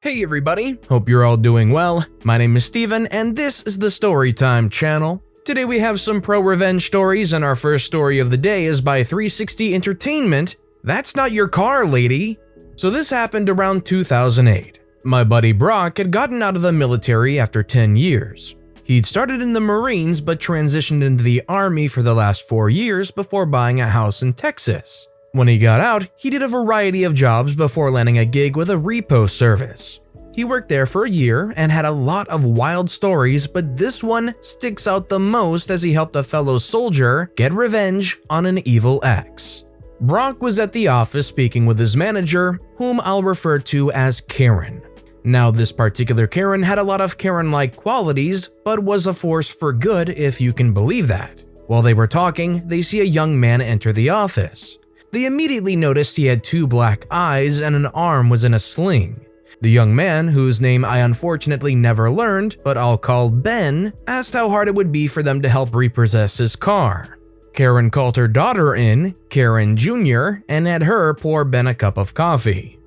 Hey everybody, hope you're all doing well. My name is Steven and this is the Storytime channel. Today we have some pro-revenge stories and our first story of the day is by 360 Entertainment. That's not your car, lady. So this happened around 2008. My buddy Brock had gotten out of the military after 10 years. He'd started in the Marines but transitioned into the Army for the last 4 years before buying a house in Texas. When he got out, he did a variety of jobs before landing a gig with a repo service. He worked there for a year and had a lot of wild stories, but this one sticks out the most as he helped a fellow soldier get revenge on an evil ex. Brock was at the office speaking with his manager, whom I'll refer to as Karen. Now, this particular Karen had a lot of Karen-like qualities, but was a force for good if you can believe that. While they were talking, they see a young man enter the office. They immediately noticed he had 2 black eyes and an arm was in a sling. The young man, whose name I unfortunately never learned, but I'll call Ben, asked how hard it would be for them to help repossess his car. Karen called her daughter in, Karen Jr., and had her pour Ben a cup of coffee.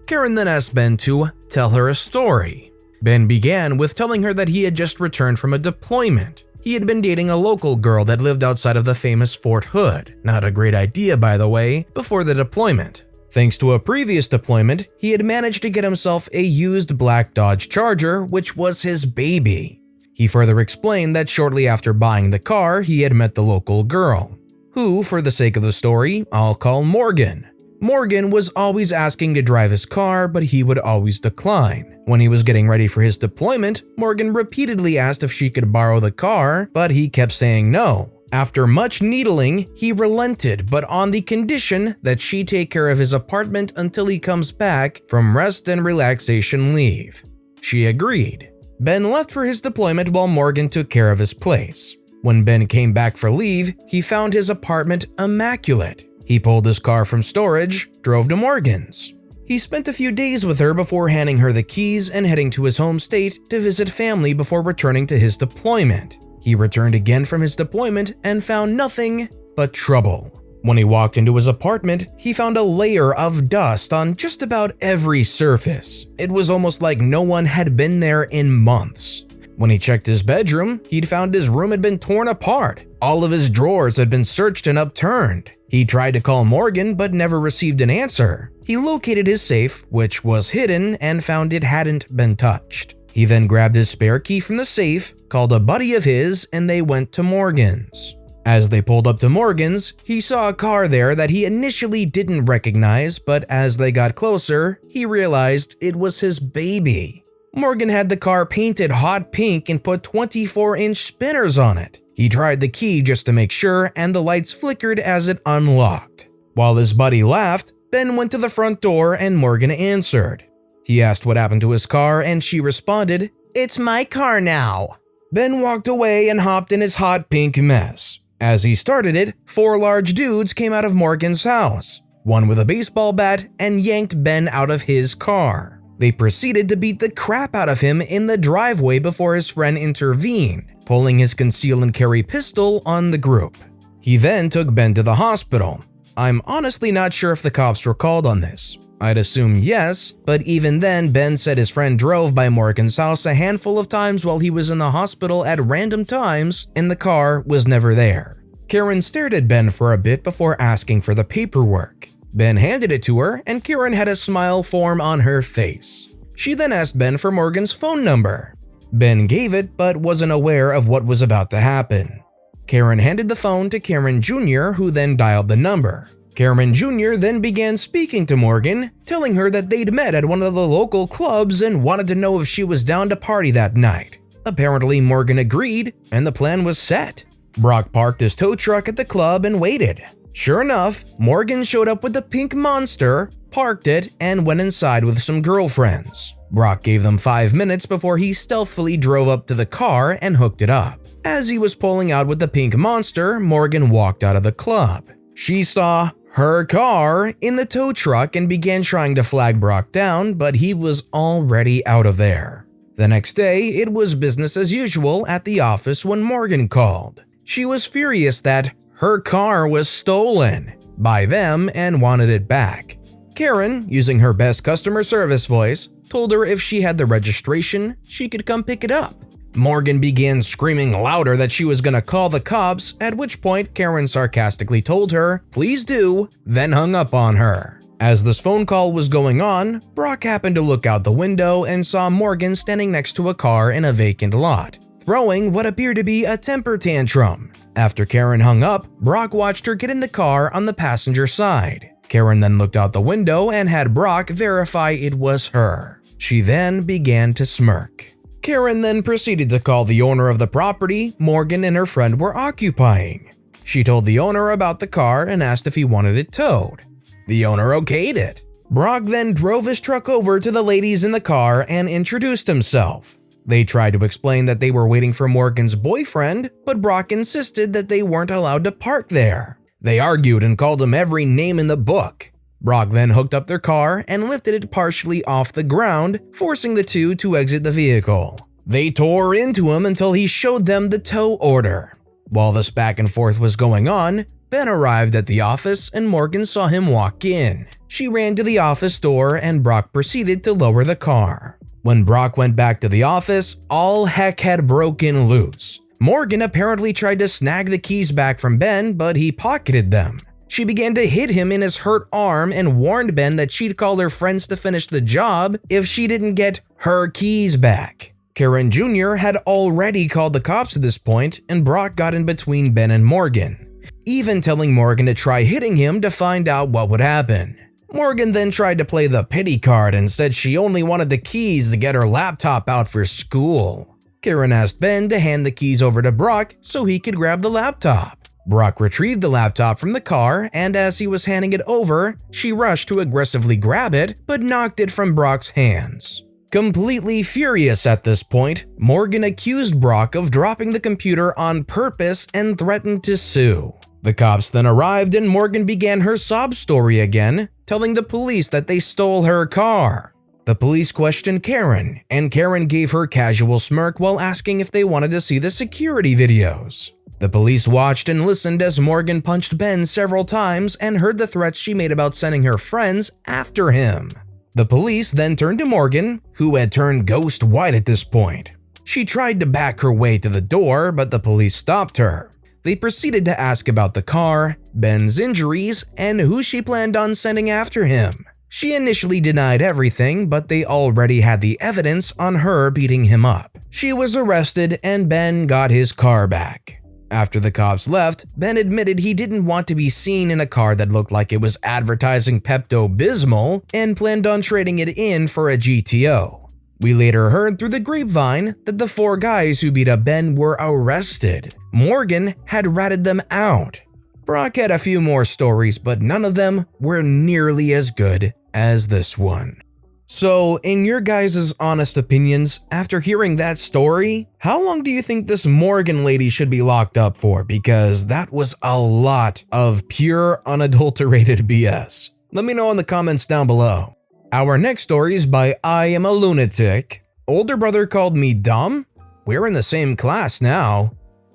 Karen then asked Ben to tell her a story. Ben began with telling her that he had just returned from a deployment. He had been dating a local girl that lived outside of the famous Fort Hood, not a great idea by the way, before the deployment. Thanks to a previous deployment, he had managed to get himself a used black Dodge Charger, which was his baby. He further explained that shortly after buying the car, he had met the local girl, who, for the sake of the story, I'll call Morgan. Morgan was always asking to drive his car, but he would always decline. When he was getting ready for his deployment, Morgan repeatedly asked if she could borrow the car, but he kept saying no. After much needling, he relented, but on the condition that she take care of his apartment until he comes back from rest and relaxation leave. She agreed. Ben left for his deployment while Morgan took care of his place. When Ben came back for leave, he found his apartment immaculate. He pulled his car from storage, drove to Morgan's. He spent a few days with her before handing her the keys and heading to his home state to visit family before returning to his deployment. He returned again from his deployment and found nothing but trouble. When he walked into his apartment, he found a layer of dust on just about every surface. It was almost like no one had been there in months. When he checked his bedroom, he'd found his room had been torn apart. All of his drawers had been searched and upturned. He tried to call Morgan but never received an answer. He located his safe, which was hidden, and found it hadn't been touched. He then grabbed his spare key from the safe, called a buddy of his, and they went to Morgan's. As they pulled up to Morgan's, he saw a car there that he initially didn't recognize, but as they got closer, he realized it was his baby. Morgan had the car painted hot pink and put 24-inch spinners on it. He tried the key just to make sure, and the lights flickered as it unlocked. While his buddy laughed, Ben went to the front door and Morgan answered. He asked what happened to his car and she responded, "It's my car now." Ben walked away and hopped in his hot pink mess. As he started it, 4 large dudes came out of Morgan's house, one with a baseball bat, and yanked Ben out of his car. They proceeded to beat the crap out of him in the driveway before his friend intervened, pulling his conceal and carry pistol on the group. He then took Ben to the hospital. I'm honestly not sure if the cops were called on this. I'd assume yes, but even then Ben said his friend drove by Morgan's house a handful of times while he was in the hospital at random times and the car was never there. Karen stared at Ben for a bit before asking for the paperwork. Ben handed it to her and Karen had a smile form on her face. She then asked Ben for Morgan's phone number. Ben gave it but wasn't aware of what was about to happen. Karen handed the phone to Karen Jr., who then dialed the number. Karen Jr. then began speaking to Morgan, telling her that they'd met at one of the local clubs and wanted to know if she was down to party that night. Apparently Morgan agreed and the plan was set. Brock parked his tow truck at the club and waited. Sure enough, Morgan showed up with the pink monster, parked it, and went inside with some girlfriends. Brock gave them 5 minutes before he stealthily drove up to the car and hooked it up. As he was pulling out with the pink monster, Morgan walked out of the club. She saw her car in the tow truck and began trying to flag Brock down, but he was already out of there. The next day, it was business as usual at the office when Morgan called. She was furious that her car was stolen by them and wanted it back. Karen, using her best customer service voice, told her if she had the registration, she could come pick it up. Morgan began screaming louder that she was gonna call the cops, at which point Karen sarcastically told her, "Please do," then hung up on her. As this phone call was going on, Brock happened to look out the window and saw Morgan standing next to a car in a vacant lot, throwing what appeared to be a temper tantrum. After Karen hung up, Brock watched her get in the car on the passenger side. Karen then looked out the window and had Brock verify it was her. She then began to smirk. Karen then proceeded to call the owner of the property Morgan and her friend were occupying. She told the owner about the car and asked if he wanted it towed. The owner okayed it. Brock then drove his truck over to the ladies in the car and introduced himself. They tried to explain that they were waiting for Morgan's boyfriend, but Brock insisted that they weren't allowed to park there. They argued and called him every name in the book. Brock then hooked up their car and lifted it partially off the ground, forcing the two to exit the vehicle. They tore into him until he showed them the tow order. While this back and forth was going on, Ben arrived at the office and Morgan saw him walk in. She ran to the office door and Brock proceeded to lower the car. When Brock went back to the office, all heck had broken loose. Morgan apparently tried to snag the keys back from Ben, but he pocketed them. She began to hit him in his hurt arm and warned Ben that she'd call her friends to finish the job if she didn't get her keys back. Karen Jr. had already called the cops at this point, and Brock got in between Ben and Morgan, even telling Morgan to try hitting him to find out what would happen. Morgan then tried to play the pity card and said she only wanted the keys to get her laptop out for school. Karen asked Ben to hand the keys over to Brock so he could grab the laptop. Brock retrieved the laptop from the car, and as he was handing it over, she rushed to aggressively grab it, but knocked it from Brock's hands. Completely furious at this point, Morgan accused Brock of dropping the computer on purpose and threatened to sue. The cops then arrived and Morgan began her sob story again, telling the police that they stole her car. The police questioned Karen, and Karen gave her casual smirk while asking if they wanted to see the security videos. The police watched and listened as Morgan punched Ben several times and heard the threats she made about sending her friends after him. The police then turned to Morgan, who had turned ghost white at this point. She tried to back her way to the door, but the police stopped her. They proceeded to ask about the car, Ben's injuries, and who she planned on sending after him. She initially denied everything, but they already had the evidence on her beating him up. She was arrested and Ben got his car back. After the cops left, Ben admitted he didn't want to be seen in a car that looked like it was advertising Pepto-Bismol and planned on trading it in for a GTO. We later heard through the grapevine that the 4 guys who beat up Ben were arrested. Morgan had ratted them out. Brock had a few more stories, but none of them were nearly as good as this one. So, in your guys' honest opinions, after hearing that story, how long do you think this Morgan lady should be locked up for? Because that was a lot of pure, unadulterated BS. Let me know in the comments down below. Our next story is by IamaLuna-tic. Older brother called me dumb? We're in the same class now.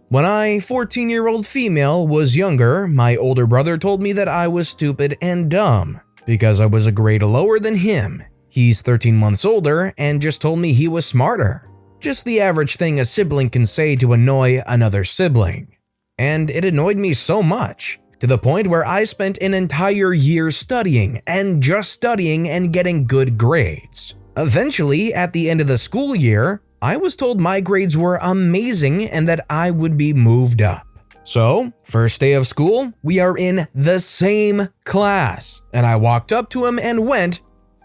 When I, 14-year-old female, was younger, my older brother told me that I was stupid and dumb because I was a grade lower than him. He's 13 months older and just told me he was smarter. Just the average thing a sibling can say to annoy another sibling. And it annoyed me so much, to the point where I spent an entire year studying and just studying and getting good grades. Eventually, at the end of the school year, I was told my grades were amazing and that I would be moved up. So, first day of school, we are in the same class, and I walked up to him and went,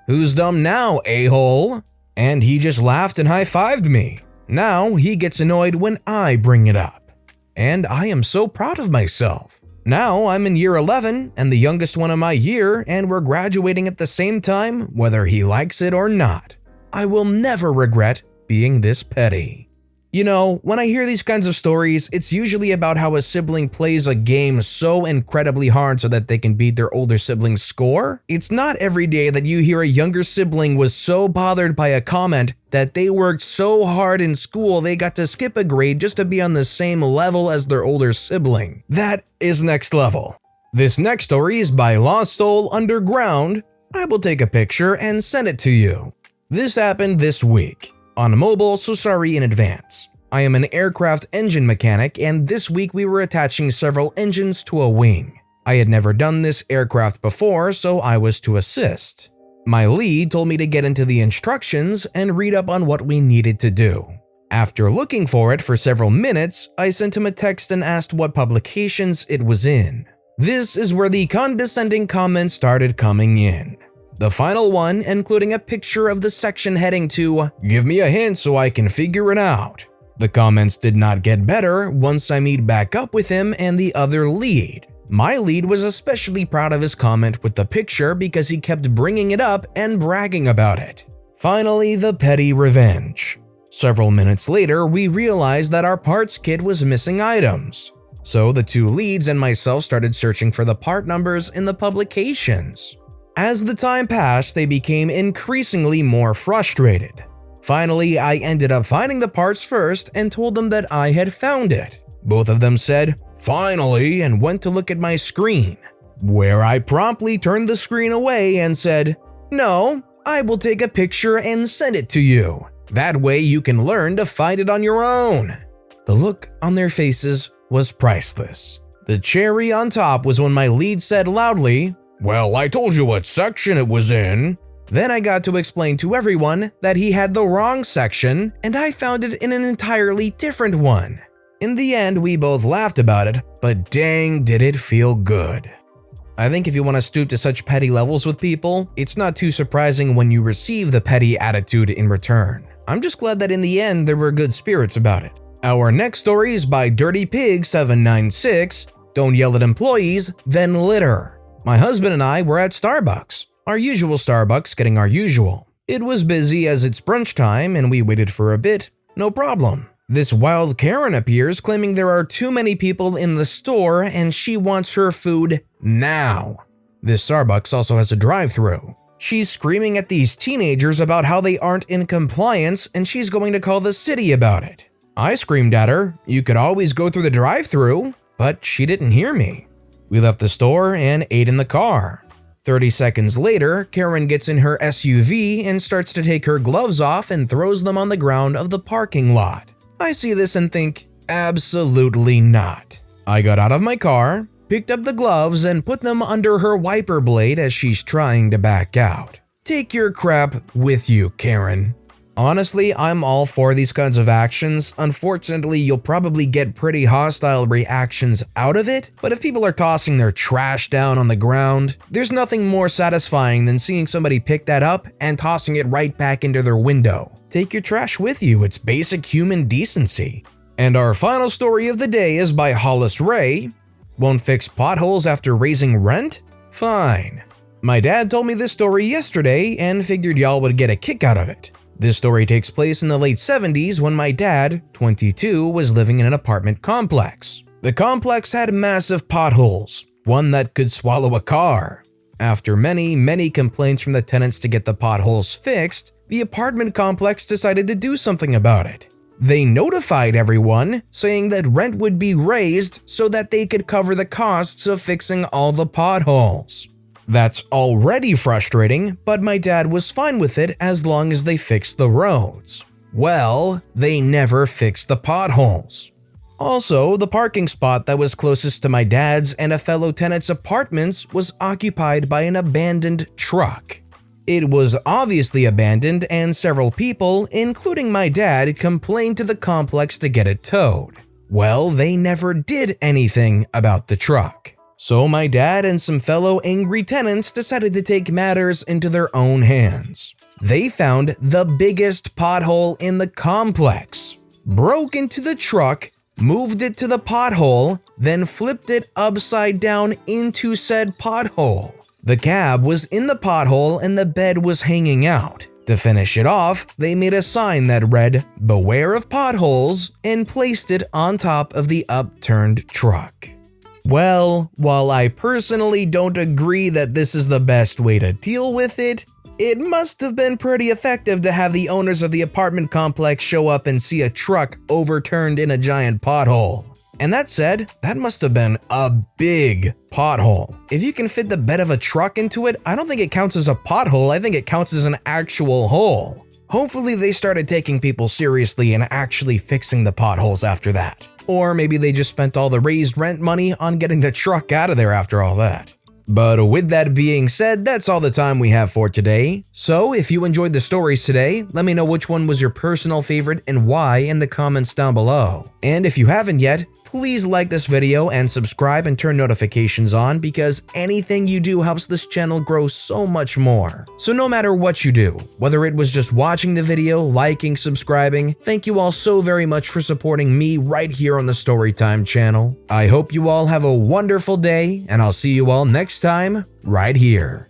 "Who's dumb now, a-hole?" And he just laughed and high-fived me. Now he gets annoyed when I bring it up. And I am so proud of myself. Now I'm in year 11 and the youngest one in my year, and we're graduating at the same time, whether he likes it or not. I will never regret being this petty. You know, when I hear these kinds of stories, it's usually about how a sibling plays a game so incredibly hard so that they can beat their older sibling's score. It's not every day that you hear a younger sibling was so bothered by a comment that they worked so hard in school they got to skip a grade just to be on the same level as their older sibling. That is next level. This next story is by Lost Soul Underground. I will take a picture and send it to you. This happened this week. On mobile, so sorry in advance. I am an aircraft engine mechanic, and this week we were attaching several engines to a wing. I had never done this aircraft before, so I was to assist. My lead told me to get into the instructions and read up on what we needed to do. After looking for it for several minutes, I sent him a text and asked what publications it was in. This is where the condescending comments started coming in. The final one including a picture of the section heading to, "Give me a hint so I can figure it out." The comments did not get better once I meet back up with him and the other lead. My lead was especially proud of his comment with the picture because he kept bringing it up and bragging about it. Finally, the petty revenge. Several minutes later, we realized that our parts kit was missing items. So the two leads and myself started searching for the part numbers in the publications. As the time passed, they became increasingly more frustrated. Finally, I ended up finding the parts first and told them that I had found it. Both of them said, "Finally," and went to look at my screen, where I promptly turned the screen away and said, "No, I will take a picture and send it to you. That way you can learn to find it on your own." The look on their faces was priceless. The cherry on top was when my lead said loudly, "Well, I told you what section it was in." Then I got to explain to everyone that he had the wrong section and I found it in an entirely different one. In the end, we both laughed about it, but dang did it feel good. I think if you want to stoop to such petty levels with people, it's not too surprising when you receive the petty attitude in return. I'm just glad that in the end there were good spirits about it. Our next story is by Dirty Pig 796. Don't yell at employees, then litter. My husband and I were at Starbucks, our usual Starbucks, getting our usual. It was busy as it's brunch time and we waited for a bit, no problem. This wild Karen appears claiming there are too many people in the store and she wants her food now. This Starbucks also has a drive-thru. She's screaming at these teenagers about how they aren't in compliance and she's going to call the city about it. I screamed at her, "You could always go through the drive-thru," but she didn't hear me. We left the store and ate in the car. 30 seconds later, Karen gets in her SUV and starts to take her gloves off and throws them on the ground of the parking lot. I see this and think, absolutely not. I got out of my car, picked up the gloves and put them under her wiper blade as she's trying to back out. Take your crap with you, Karen. Honestly, I'm all for these kinds of actions. Unfortunately, you'll probably get pretty hostile reactions out of it, but if people are tossing their trash down on the ground, there's nothing more satisfying than seeing somebody pick that up and tossing it right back into their window. Take your trash with you, it's basic human decency. And our final story of the day is by Hollis Ray. Won't fix potholes after raising rent? Fine. My dad told me this story yesterday and figured y'all would get a kick out of it. This story takes place in the late 70s when my dad, 22, was living in an apartment complex. The complex had massive potholes, one that could swallow a car. After many complaints from the tenants to get the potholes fixed, the apartment complex decided to do something about it. They notified everyone, saying that rent would be raised so that they could cover the costs of fixing all the potholes. That's already frustrating, but my dad was fine with it as long as they fixed the roads. Well, they never fixed the potholes. Also, the parking spot that was closest to my dad's and a fellow tenant's apartments was occupied by an abandoned truck. It was obviously abandoned and several people, including my dad, complained to the complex to get it towed. Well, they never did anything about the truck. So my dad and some fellow angry tenants decided to take matters into their own hands. They found the biggest pothole in the complex, broke into the truck, moved it to the pothole, then flipped it upside down into said pothole. The cab was in the pothole and the bed was hanging out. To finish it off, they made a sign that read, "Beware of potholes," and placed it on top of the upturned truck. Well, while I personally don't agree that this is the best way to deal with it, it must have been pretty effective to have the owners of the apartment complex show up and see a truck overturned in a giant pothole. And that said, that must have been a big pothole. If you can fit the bed of a truck into it, I don't think it counts as a pothole, I think it counts as an actual hole. Hopefully they started taking people seriously and actually fixing the potholes after that. Or maybe they just spent all the raised rent money on getting the truck out of there after all that. But with that being said, that's all the time we have for today. So if you enjoyed the stories today, let me know which one was your personal favorite and why in the comments down below. And if you haven't yet, please like this video and subscribe and turn notifications on because anything you do helps this channel grow so much more. So no matter what you do, whether it was just watching the video, liking, subscribing, thank you all so very much for supporting me right here on the Storytime channel. I hope you all have a wonderful day and I'll see you all next time right here.